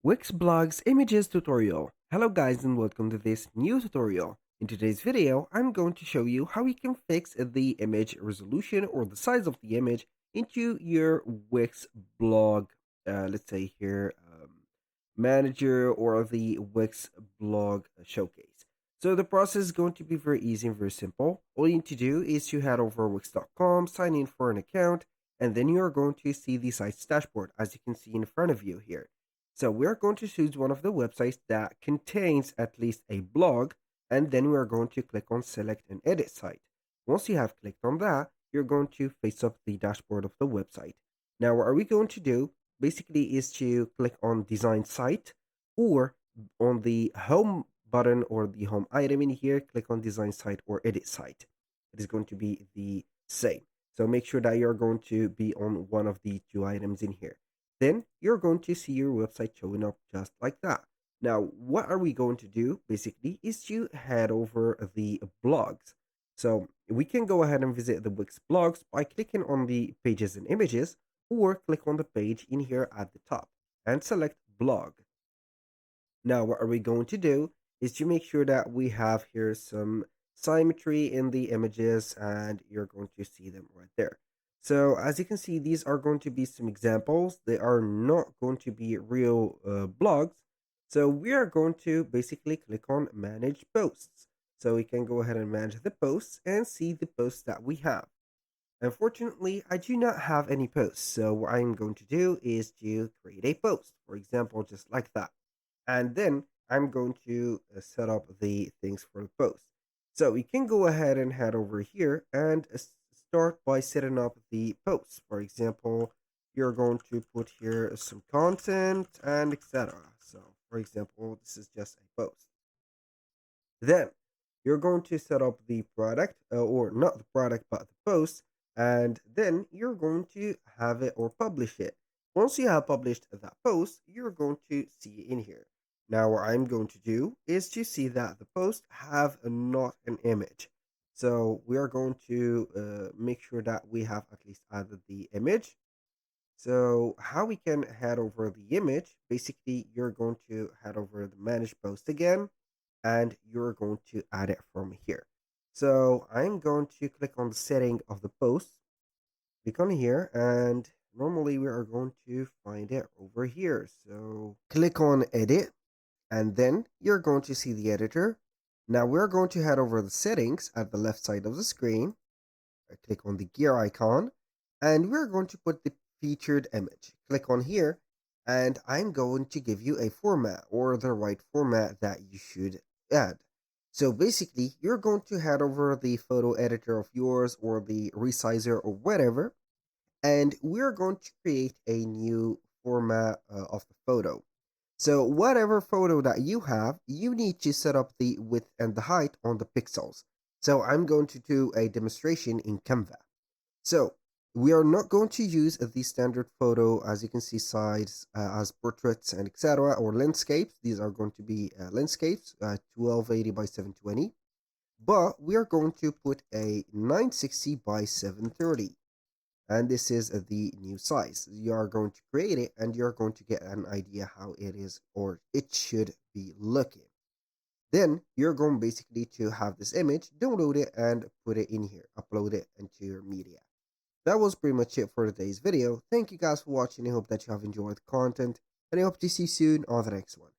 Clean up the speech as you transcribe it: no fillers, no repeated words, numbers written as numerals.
Wix Blogs Images Tutorial. Hello guys and welcome to this new tutorial. In today's video, I'm going to show you how you can fix the image resolution or the size of the image into your Wix blog, let's say here, manager or the Wix blog showcase. So the process is going to be very easy and very simple. All you need to do is to head over wix.com, sign in for an account, and then you are going to see the site's dashboard as you can see in front of you here. So we're going to choose one of the websites that contains at least a blog, and then we're going to click on select and edit site. Once you have clicked on that, you're going to face up the dashboard of the website. Now, what are we going to do? Basically is to click on design site, or on the home button or the home item in here, click on design site or edit site. It is going to be the same. So make sure that you're going to be on one of the two items in here. Then you're going to see your website showing up just like that. Now, what are we going to do basically is to head over the blogs. So we can go ahead and visit the Wix blogs by clicking on the pages and images, or click on the page in here at the top and select blog. Now, what are we going to do is to make sure that we have here some symmetry in the images, and you're going to see them right there. So as you can see, these are going to be some examples. They are not going to be real blogs. So we are going to basically click on manage posts. So we can go ahead and manage the posts and see the posts that we have. Unfortunately, I do not have any posts. So what I'm going to do is to create a post, for example, just like that. And then I'm going to set up the things for the post. So you can go ahead and head over here and start by setting up the posts. For example, you're going to put here some content and etc. So for example, this is just a post. Then you're going to set up the product, or not the product, but the post. And then you're going to have it or publish it. Once you have published that post, you're going to see it in here. Now, what I'm going to do is to see that the post have not an image. So we are going to make sure that we have at least added the image. So how we can head over the image, basically you're going to head over the manage post again, and you're going to add it from here. So I'm going to click on the setting of the post, click on here, and normally we are going to find it over here. So click on edit, and then you're going to see the editor. Now we're going to head over the settings at the left side of the screen. Click on the gear icon, and we're going to put the featured image. Click on here, and I'm going to give you a format or the right format that you should add. So basically, you're going to head over the photo editor of yours or the resizer or whatever, and we're going to create a new format of the photo. So whatever photo that you have, you need to set up the width and the height on the pixels. So I'm going to do a demonstration in Canva. So we are not going to use the standard photo, as you can see, size as portraits and etc. or landscapes. These are going to be landscapes, 1280 by 720. But we are going to put a 960 by 730. And this is the new size. You are going to create it, and you're going to get an idea how it is or it should be looking. Then you're going basically to have this image, download it and put it in here, upload it into your media. That was pretty much it for today's video. Thank you guys for watching. I hope that you have enjoyed the content, and I hope to see you soon on the next one.